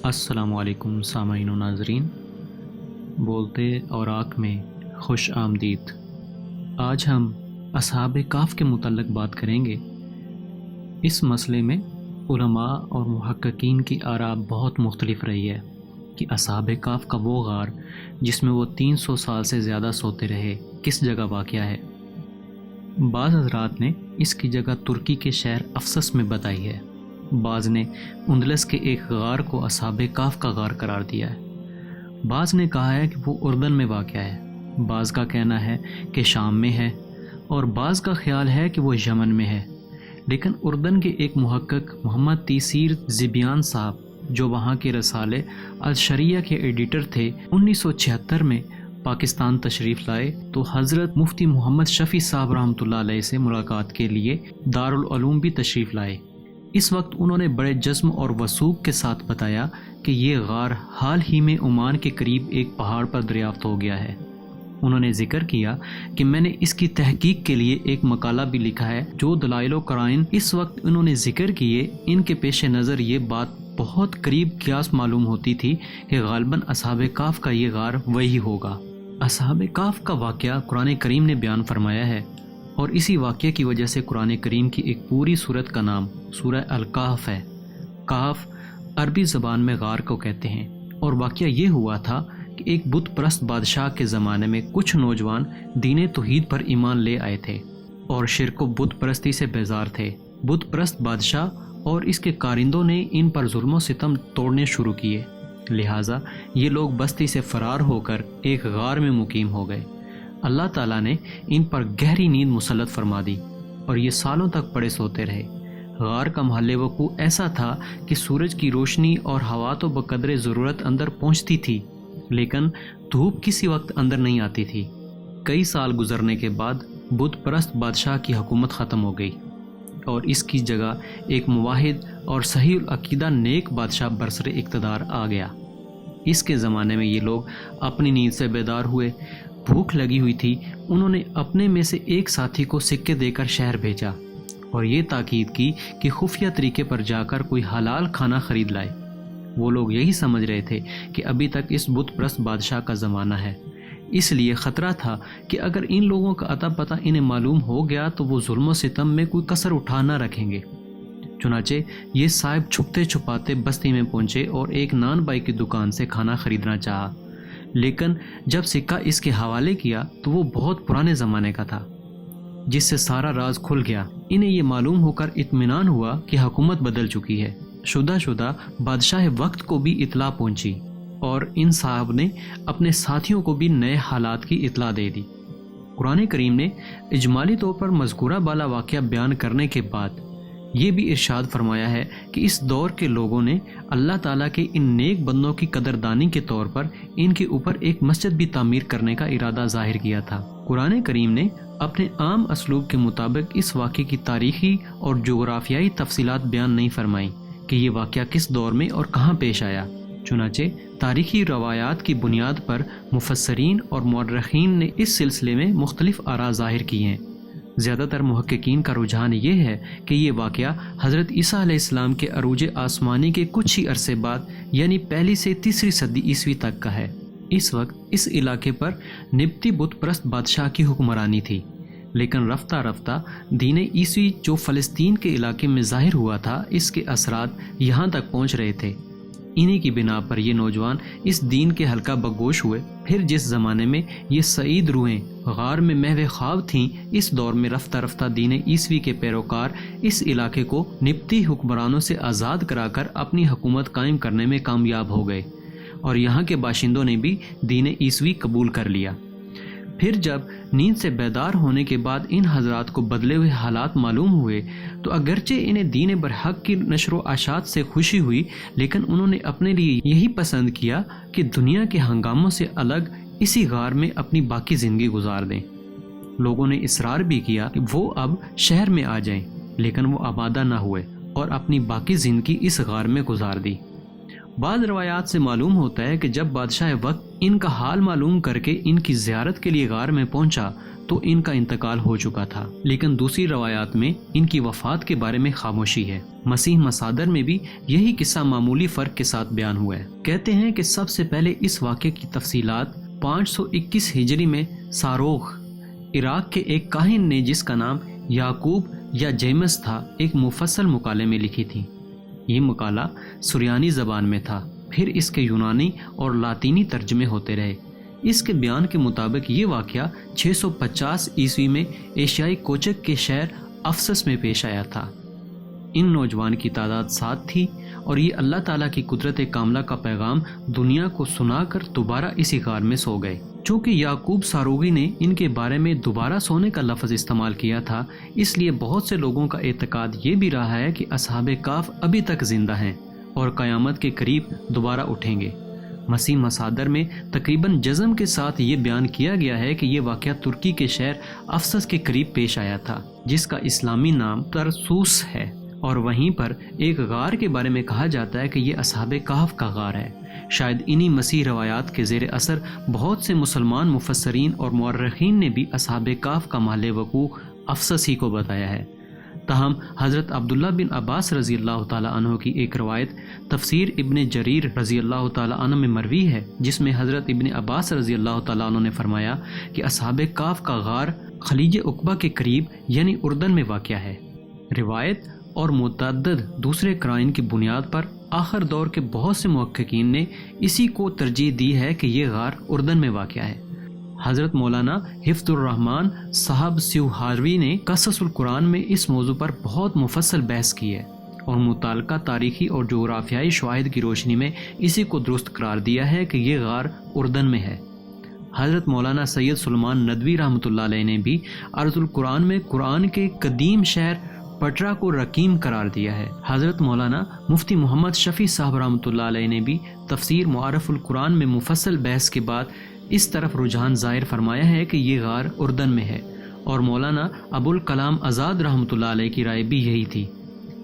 السلام علیکم سامعین و ناظرین، بولتے اور آنکھ میں خوش آمدید۔ آج ہم اصحاب کہف کے متعلق بات کریں گے۔ اس مسئلے میں علماء اور محققین کی آراء بہت مختلف رہی ہے کہ اصحاب کہف کا وہ غار جس میں وہ 300 سال سے زیادہ سوتے رہے کس جگہ واقع ہے۔ بعض حضرات نے اس کی جگہ ترکی کے شہر افسس میں بتائی ہے، بعض نے اندلس کے ایک غار کو اصحاب کہف کا غار قرار دیا ہے، بعض نے کہا ہے کہ وہ اردن میں واقع ہے، بعض کا کہنا ہے کہ شام میں ہے، اور بعض کا خیال ہے کہ وہ یمن میں ہے۔ لیکن اردن کے ایک محقق محمد تیسیر زبیان صاحب، جو وہاں کے رسالے الشریعہ کے ایڈیٹر تھے، 1976 میں پاکستان تشریف لائے تو حضرت مفتی محمد شفیع صاحب رحمۃ اللہ علیہ سے ملاقات کے لیے دارالعلوم بھی تشریف لائے۔ اس وقت انہوں نے بڑے جزم اور وثوق کے ساتھ بتایا کہ یہ غار حال ہی میں عمان کے قریب ایک پہاڑ پر دریافت ہو گیا ہے۔ انہوں نے ذکر کیا کہ میں نے اس کی تحقیق کے لیے ایک مقالہ بھی لکھا ہے۔ جو دلائل و قرائن اس وقت انہوں نے ذکر کیے، ان کے پیش نظر یہ بات بہت قریب قیاس معلوم ہوتی تھی کہ غالباً اصحاب کہف کا یہ غار وہی ہوگا۔ اصحاب کہف کا واقعہ قرآن کریم نے بیان فرمایا ہے، اور اسی واقعے کی وجہ سے قرآن کریم کی ایک پوری سورت کا نام سورہ الکہف ہے۔ کہف عربی زبان میں غار کو کہتے ہیں، اور واقعہ یہ ہوا تھا کہ ایک بت پرست بادشاہ کے زمانے میں کچھ نوجوان دین توحید پر ایمان لے آئے تھے اور شرک و بت پرستی سے بیزار تھے۔ بت پرست بادشاہ اور اس کے کارندوں نے ان پر ظلم و ستم توڑنے شروع کیے، لہٰذا یہ لوگ بستی سے فرار ہو کر ایک غار میں مقیم ہو گئے۔ اللہ تعالیٰ نے ان پر گہری نیند مسلط فرما دی اور یہ سالوں تک پڑے سوتے رہے۔ غار کا محل وقوع ایسا تھا کہ سورج کی روشنی اور ہوا تو بقدر ضرورت اندر پہنچتی تھی، لیکن دھوپ کسی وقت اندر نہیں آتی تھی۔ کئی سال گزرنے کے بعد بت پرست بادشاہ کی حکومت ختم ہو گئی اور اس کی جگہ ایک موحد اور صحیح العقیدہ نیک بادشاہ برسر اقتدار آ گیا۔ اس کے زمانے میں یہ لوگ اپنی نیند سے بیدار ہوئے، بھوک لگی ہوئی تھی۔ انہوں نے اپنے میں سے ایک ساتھی کو سکے دے کر شہر بھیجا اور یہ تاکید کی کہ خفیہ طریقے پر جا کر کوئی حلال کھانا خرید لائے۔ وہ لوگ یہی سمجھ رہے تھے کہ ابھی تک اس بت پرست بادشاہ کا زمانہ ہے، اس لیے خطرہ تھا کہ اگر ان لوگوں کا اتا پتہ انہیں معلوم ہو گیا تو وہ ظلم و ستم میں کوئی کسر اٹھا نہ رکھیں گے۔ چنانچہ یہ صاحب چھپتے چھپاتے بستی میں پہنچے اور ایک نان بائی کی دکان سے کھانا خریدنا چاہا، لیکن جب سکہ اس کے حوالے کیا تو وہ بہت پرانے زمانے کا تھا، جس سے سارا راز کھل گیا۔ انہیں یہ معلوم ہو کر اطمینان ہوا کہ حکومت بدل چکی ہے۔ شدہ بادشاہ وقت کو بھی اطلاع پہنچی اور ان صاحب نے اپنے ساتھیوں کو بھی نئے حالات کی اطلاع دے دی۔ قرآن کریم نے اجمالی طور پر مذکورہ بالا واقعہ بیان کرنے کے بعد یہ بھی ارشاد فرمایا ہے کہ اس دور کے لوگوں نے اللہ تعالیٰ کے ان نیک بندوں کی قدردانی کے طور پر ان کے اوپر ایک مسجد بھی تعمیر کرنے کا ارادہ ظاہر کیا تھا۔ قرآن کریم نے اپنے عام اسلوب کے مطابق اس واقعے کی تاریخی اور جغرافیائی تفصیلات بیان نہیں فرمائیں کہ یہ واقعہ کس دور میں اور کہاں پیش آیا۔ چنانچہ تاریخی روایات کی بنیاد پر مفسرین اور مورخین نے اس سلسلے میں مختلف آراء ظاہر کی ہیں۔ زیادہ تر محققین کا رجحان یہ ہے کہ یہ واقعہ حضرت عیسیٰ علیہ السلام کے عروج آسمانی کے کچھ ہی عرصے بعد، یعنی پہلی سے تیسری صدی عیسوی تک کا ہے۔ اس وقت اس علاقے پر نبطی بت پرست بادشاہ کی حکمرانی تھی، لیکن رفتہ رفتہ دین عیسوی جو فلسطین کے علاقے میں ظاہر ہوا تھا، اس کے اثرات یہاں تک پہنچ رہے تھے۔ انہی کی بنا پر یہ نوجوان اس دین کے حلقہ بگوش ہوئے۔ پھر جس زمانے میں یہ سعید روحیں غار میں محو خواب تھیں، اس دور میں رفتہ رفتہ دین عیسوی کے پیروکار اس علاقے کو نبطی حکمرانوں سے آزاد کرا کر اپنی حکومت قائم کرنے میں کامیاب ہو گئے، اور یہاں کے باشندوں نے بھی دین عیسوی قبول کر لیا۔ پھر جب نیند سے بیدار ہونے کے بعد ان حضرات کو بدلے ہوئے حالات معلوم ہوئے تو اگرچہ انہیں دین برحق کی نشر و اشاعت سے خوشی ہوئی، لیکن انہوں نے اپنے لیے یہی پسند کیا کہ دنیا کے ہنگاموں سے الگ اسی غار میں اپنی باقی زندگی گزار دیں۔ لوگوں نے اصرار بھی کیا کہ وہ اب شہر میں آ جائیں، لیکن وہ آبادہ نہ ہوئے اور اپنی باقی زندگی اس غار میں گزار دی۔ بعض روایات سے معلوم ہوتا ہے کہ جب بادشاہ وقت ان کا حال معلوم کر کے ان کی زیارت کے لیے غار میں پہنچا تو ان کا انتقال ہو چکا تھا، لیکن دوسری روایات میں ان کی وفات کے بارے میں خاموشی ہے۔ مسیح مصادر میں بھی یہی قصہ معمولی فرق کے ساتھ بیان ہوا ہے۔ کہتے ہیں کہ سب سے پہلے اس واقعے کی تفصیلات 521 ہجری میں ساروخ، عراق کے ایک کاہن نے جس کا نام یعقوب یا جیمس تھا، ایک مفصل مقالے میں لکھی تھی۔ یہ مقالہ سریانی زبان میں تھا، پھر اس کے یونانی اور لاطینی ترجمے ہوتے رہے۔ اس کے بیان کے مطابق یہ واقعہ 650 عیسوی میں ایشیائی کوچک کے شہر افسس میں پیش آیا تھا۔ ان نوجوان کی تعداد 7 تھی اور یہ اللہ تعالیٰ کی قدرت کاملہ کا پیغام دنیا کو سنا کر دوبارہ اسی غار میں سو گئے۔ چونکہ یعقوب ساروغی نے ان کے بارے میں دوبارہ سونے کا لفظ استعمال کیا تھا، اس لیے بہت سے لوگوں کا اعتقاد یہ بھی رہا ہے کہ اصحاب کہف ابھی تک زندہ ہیں اور قیامت کے قریب دوبارہ اٹھیں گے۔ مسیح مصادر میں تقریباً جزم کے ساتھ یہ بیان کیا گیا ہے کہ یہ واقعہ ترکی کے شہر افسس کے قریب پیش آیا تھا، جس کا اسلامی نام ترسوس ہے، اور وہیں پر ایک غار کے بارے میں کہا جاتا ہے کہ یہ اصحاب کہف کا غار ہے۔ شاید انہی مسیح روایات کے زیر اثر بہت سے مسلمان مفسرین اور مورخین نے بھی اصحاب کہف کا محل وقوع افسس ہی کو بتایا ہے۔ تاہم حضرت عبداللہ بن عباس رضی اللہ تعالیٰ عنہ کی ایک روایت تفسیر ابن جریر رضی اللہ تعالیٰ عنہ میں مروی ہے، جس میں حضرت ابن عباس رضی اللہ تعالیٰ عنہ نے فرمایا کہ اصحاب کہف کا غار خلیج عقبہ کے قریب یعنی اردن میں واقع ہے۔ روایت اور متعدد دوسرے قرائن کی بنیاد پر آخر دور کے بہت سے محققین نے اسی کو ترجیح دی ہے کہ یہ غار اردن میں واقع ہے۔ حضرت مولانا حفظ الرحمان صاحب سیوہاروی نے قصص القرآن میں اس موضوع پر بہت مفصل بحث کی ہے اور متعلقہ تاریخی اور جغرافیائی شواہد کی روشنی میں اسی کو درست قرار دیا ہے کہ یہ غار اردن میں ہے۔ حضرت مولانا سید سلمان ندوی رحمۃ اللہ علیہ نے بھی ارض القرآن میں قرآن کے قدیم شہر پٹرا کو رقیم قرار دیا ہے۔ حضرت مولانا مفتی محمد شفیع صاحب رحمۃ اللہ علیہ نے بھی تفسیر معارف القرآن میں مفصل بحث کے بعد اس طرف رجحان ظاہر فرمایا ہے کہ یہ غار اردن میں ہے، اور مولانا ابوالکلام آزاد رحمۃ اللہ علیہ کی رائے بھی یہی تھی۔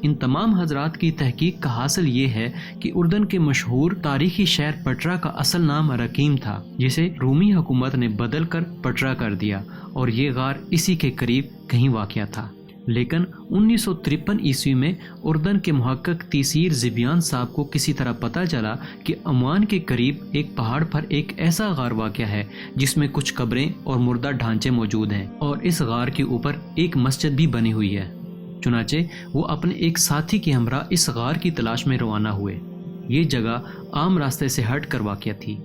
ان تمام حضرات کی تحقیق کا حاصل یہ ہے کہ اردن کے مشہور تاریخی شہر پٹرا کا اصل نام رقیم تھا، جسے رومی حکومت نے بدل کر پٹرا کر دیا، اور یہ غار اسی کے قریب کہیں واقع تھا۔ لیکن 1953 عیسوی میں اردن کے محقق تیسیر زبیان صاحب کو کسی طرح پتہ چلا کہ عمان کے قریب ایک پہاڑ پر ایک ایسا غار واقع ہے جس میں کچھ قبریں اور مردہ ڈھانچے موجود ہیں، اور اس غار کے اوپر ایک مسجد بھی بنی ہوئی ہے۔ چنانچہ وہ اپنے ایک ساتھی کے ہمراہ اس غار کی تلاش میں روانہ ہوئے۔ یہ جگہ عام راستے سے ہٹ کر واقع تھی،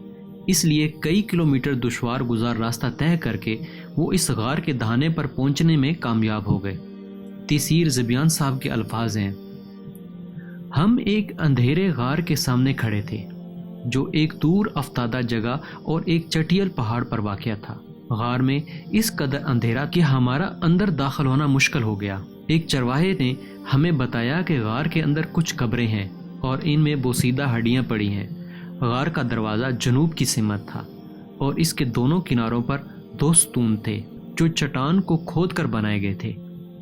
اس لیے کئی کلومیٹر دشوار گزار راستہ طے کر کے وہ اس غار کے دہانے پر پہنچنے میں کامیاب ہو گئے۔ تیسیر زبیان صاحب کے الفاظ ہیں: ہم ایک اندھیرے غار کے سامنے کھڑے تھے جو ایک دور افتادہ جگہ اور ایک چٹیل پہاڑ پر واقع تھا۔ غار میں اس قدر اندھیرا کہ ہمارا اندر داخل ہونا مشکل ہو گیا۔ ایک چرواہے نے ہمیں بتایا کہ غار کے اندر کچھ قبریں ہیں اور ان میں بوسیدہ ہڈیاں پڑی ہیں۔ غار کا دروازہ جنوب کی سمت تھا اور اس کے دونوں کناروں پر 2 ستون تھے جو چٹان کو کھود کر بنائے گئے تھے۔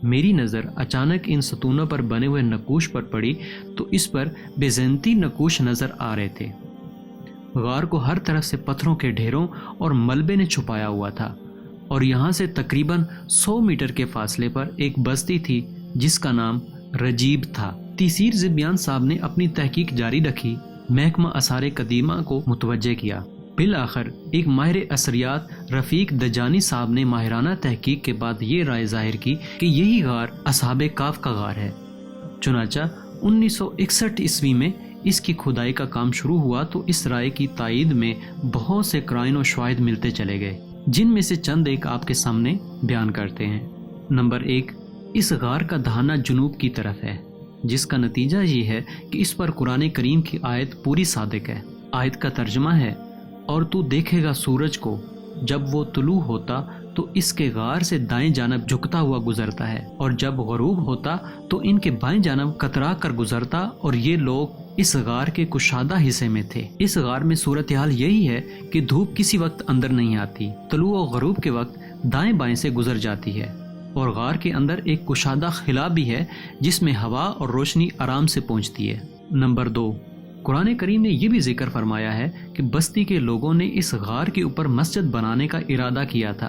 میری نظر اچانک ان ستونوں پر بنے ہوئے نقوش پر پڑی تو اس پر بیزنطی نقوش نظر آ رہے تھے۔ غار کو ہر طرف سے پتھروں کے ڈھیروں اور ملبے نے چھپایا ہوا تھا، اور یہاں سے تقریباً 100 میٹر کے فاصلے پر ایک بستی تھی جس کا نام رجیب تھا۔ تیسیر زبیان صاحب نے اپنی تحقیق جاری رکھی، محکمہ آثار قدیمہ کو متوجہ کیا۔ بالآخر ایک ماہر اثریات رفیق دجانی صاحب نے ماہرانہ تحقیق کے بعد یہ رائے ظاہر کی کہ یہی غار اصحاب کہف کا غار ہے۔ چنانچہ 1961 عیسوی میں اس کی کھدائی کا کام شروع ہوا تو اس رائے کی تائید میں بہت سے قرائن و شواہد ملتے چلے گئے، جن میں سے چند ایک آپ کے سامنے بیان کرتے ہیں۔ نمبر 1، اس غار کا دہانہ جنوب کی طرف ہے، جس کا نتیجہ یہ ہے کہ اس پر قرآن کریم کی آیت پوری صادق ہے۔ آیت کا ترجمہ ہے: اور تو دیکھے گا سورج کو جب وہ طلوع ہوتا تو اس کے غار سے دائیں جانب جھکتا ہوا گزرتا ہے، اور جب غروب ہوتا تو ان کے بائیں جانب کترا کر گزرتا، اور یہ لوگ اس غار کے کشادہ حصے میں تھے۔ اس غار میں صورتحال یہی ہے کہ دھوپ کسی وقت اندر نہیں آتی، طلوع و غروب کے وقت دائیں بائیں سے گزر جاتی ہے، اور غار کے اندر ایک کشادہ خلا بھی ہے جس میں ہوا اور روشنی آرام سے پہنچتی ہے۔ نمبر 2، قرآن کریم نے یہ بھی ذکر فرمایا ہے کہ بستی کے لوگوں نے اس غار کے اوپر مسجد بنانے کا ارادہ کیا تھا،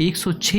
106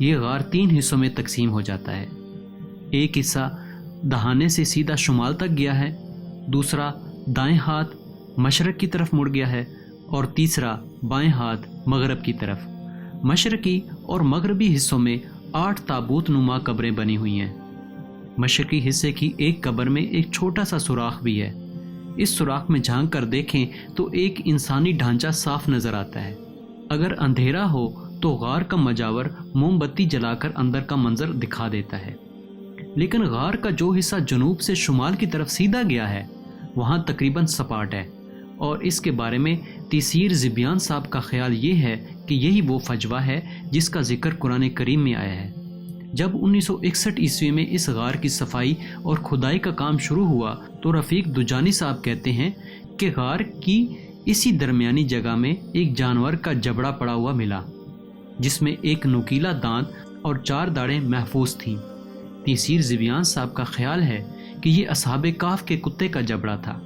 یہ غار 3 حصوں میں تقسیم ہو جاتا ہے۔ ایک حصہ دہانے سے سیدھا شمال تک گیا ہے، دوسرا دائیں ہاتھ مشرق کی طرف مڑ گیا ہے، اور تیسرا بائیں ہاتھ مغرب کی طرف۔ مشرقی اور مغربی حصوں میں 8 تابوت نما قبریں بنی ہوئی ہیں۔ مشرقی حصے کی ایک قبر میں ایک چھوٹا سا سوراخ بھی ہے۔ اس سوراخ میں جھانک کر دیکھیں تو ایک انسانی ڈھانچہ صاف نظر آتا ہے۔ اگر اندھیرا ہو تو غار کا مجاور موم بتی جلا کر اندر کا منظر دکھا دیتا ہے، لیکن غار کا جو حصہ جنوب سے شمال کی طرف سیدھا گیا ہے وہاں تقریباً سپاٹ ہے، اور اس کے بارے میں تیسیر زبیان صاحب کا خیال یہ ہے کہ یہی وہ فجوہ ہے جس کا ذکر قرآن کریم میں آیا ہے۔ جب 1961 عیسوی میں اس غار کی صفائی اور کھدائی کا کام شروع ہوا تو رفیق دجانی صاحب کہتے ہیں کہ غار کی اسی درمیانی جگہ میں ایک جانور کا جبڑا پڑا ہوا ملا، جس میں ایک نوکیلا دانت اور 4 داڑیں محفوظ تھیں۔ تیسیر زبیان صاحب کا خیال ہے کہ یہ اصحاب کہف کے کتے کا جبڑا تھا۔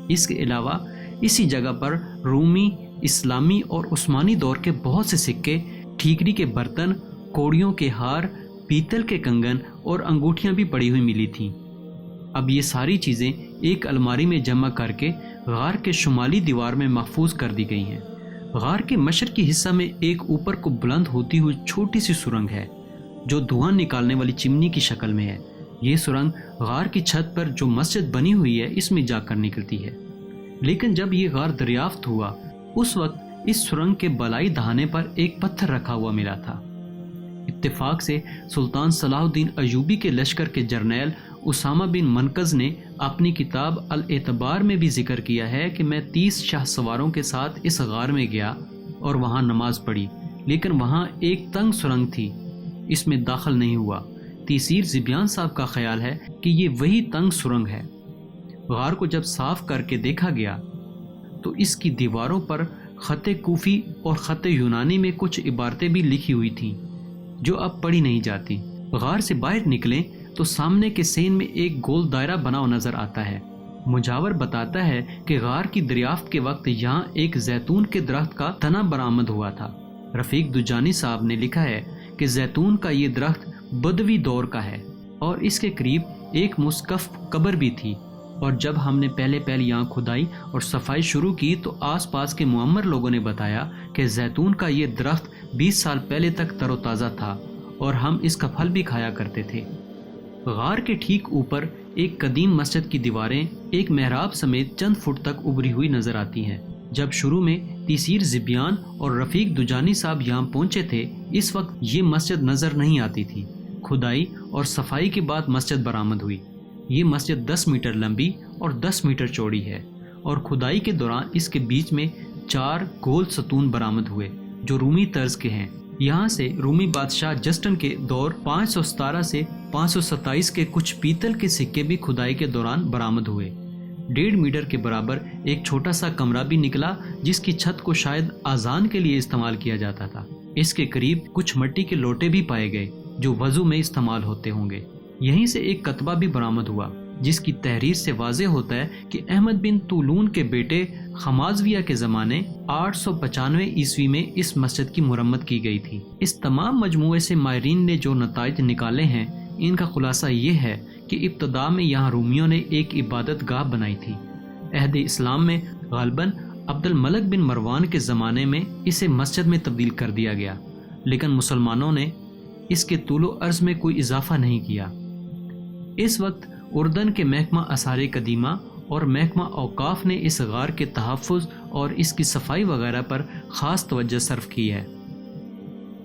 اس کے علاوہ اسی جگہ پر رومی، اسلامی اور عثمانی دور کے بہت سے سکے، ٹھیکری کے برتن، کوڑیوں کے ہار، پیتل کے کنگن اور انگوٹھیاں بھی پڑی ہوئی ملی تھیں۔ اب یہ ساری چیزیں ایک الماری میں جمع کر کے غار کے شمالی دیوار میں محفوظ کر دی گئی ہیں۔ غار کے مشرقی حصہ میں ایک اوپر کو بلند ہوتی ہوئی چھوٹی سی سرنگ ہے جو دھواں نکالنے والی چمنی کی شکل میں ہے۔ یہ سرنگ غار کی چھت پر جو مسجد بنی ہوئی ہے اس میں جا کر نکلتی ہے، لیکن جب یہ غار دریافت ہوا اس وقت اس سرنگ کے بالائی دہانے پر ایک پتھر رکھا ہوا ملا تھا۔ اتفاق سے سلطان صلاح الدین ایوبی کے لشکر کے جرنیل اسامہ بن منقذ نے اپنی کتاب الاعتبار میں بھی ذکر کیا ہے کہ میں 30 شاہ سواروں کے ساتھ اس غار میں گیا اور وہاں نماز پڑھی، لیکن وہاں ایک تنگ سرنگ تھی، اس میں داخل نہیں ہوا۔ تیسیر زبیان صاحب کا خیال ہے کہ یہ وہی تنگ سرنگ ہے۔ غار کو جب صاف کر کے دیکھا گیا تو اس کی دیواروں پر خط کوفی اور خط یونانی میں کچھ عبارتیں بھی لکھی ہوئی تھیں جو اب پڑھی نہیں جاتی۔ غار سے باہر نکلیں تو سامنے کے سین میں ایک گول دائرہ بنا ہوا نظر آتا ہے۔ مجاور بتاتا ہے کہ غار کی دریافت کے وقت یہاں ایک زیتون کے درخت کا تنا برآمد ہوا تھا۔ رفیق دجانی صاحب نے لکھا ہے کہ زیتون کا یہ درخت بدوی دور کا ہے اور اس کے قریب ایک مسقف قبر بھی تھی، اور جب ہم نے پہلے یہاں کھدائی اور صفائی شروع کی تو آس پاس کے معمر لوگوں نے بتایا کہ زیتون کا یہ درخت 20 سال پہلے تک تر و تازہ تھا اور ہم اس کا پھل بھی کھایا کرتے تھے۔ غار کے ٹھیک اوپر ایک قدیم مسجد کی دیواریں ایک محراب سمیت چند فٹ تک ابھری ہوئی نظر آتی ہیں۔ جب شروع میں تیسیر زبیان اور رفیق دجانی صاحب یہاں پہنچے تھے اس وقت یہ مسجد نظر نہیں آتی تھی۔ کھدائی اور صفائی کے بعد مسجد برآمد ہوئی۔ یہ مسجد 10 میٹر لمبی اور 10 میٹر چوڑی ہے، اور کھدائی کے دوران اس کے بیچ میں 4 گول ستون برآمد ہوئے جو رومی طرز کے ہیں۔ یہاں سے رومی بادشاہ جسٹن کے دور 517 سے 527 کے کچھ پیتل کے سکے بھی کھدائی کے دوران برآمد ہوئے۔ 1.5 میٹر کے برابر ایک چھوٹا سا کمرہ بھی نکلا جس کی چھت کو شاید آذان کے لیے استعمال کیا جاتا تھا۔ اس کے قریب کچھ مٹی کے لوٹے بھی پائے گئے جو وضو میں استعمال ہوتے ہوں گے۔ یہیں سے ایک کتبہ بھی برآمد ہوا جس کی تحریر سے واضح ہوتا ہے کہ احمد بن طولون کے بیٹے خمازویہ کے زمانے 895 عیسوی میں اس مسجد کی مرمت کی گئی تھی۔ اس تمام مجموعے سے ماہرین نے جو نتائج نکالے ہیں ان کا خلاصہ یہ ہے کہ ابتدا میں یہاں رومیوں نے ایک عبادت گاہ بنائی تھی۔ عہد اسلام میں غالباً عبد الملک بن مروان کے زمانے میں اسے مسجد میں تبدیل کر دیا گیا، لیکن مسلمانوں نے اس کے طول و عرض میں کوئی اضافہ نہیں کیا۔ اس وقت اردن کے محکمہ آثار قدیمہ اور محکمہ اوقاف نے اس غار کے تحفظ اور اس کی صفائی وغیرہ پر خاص توجہ صرف کی ہے۔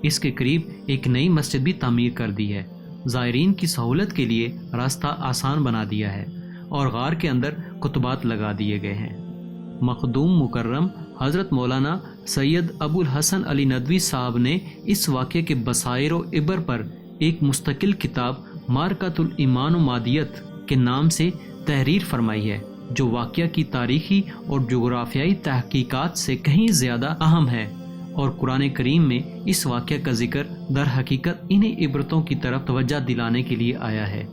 اس کے قریب ایک نئی مسجد بھی تعمیر کر دی ہے، زائرین کی سہولت کے لیے راستہ آسان بنا دیا ہے، اور غار کے اندر کتبات لگا دیے گئے ہیں۔ مخدوم مکرم حضرت مولانا سید ابو الحسن علی ندوی صاحب نے اس واقعے کے بصائر و عبر پر ایک مستقل کتاب مارکۃ الایمان و مادیت کے نام سے تحریر فرمائی ہے، جو واقعہ کی تاریخی اور جغرافیائی تحقیقات سے کہیں زیادہ اہم ہے، اور قرآن کریم میں اس واقعہ کا ذکر در حقیقت انہی عبرتوں کی طرف توجہ دلانے کے لیے آیا ہے۔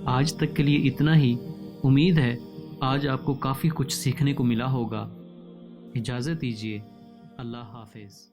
آج تک کے لیے اتنا ہی۔ امید ہے آج آپ کو کافی کچھ سیکھنے کو ملا ہوگا۔ اجازت دیجیے، اللہ حافظ۔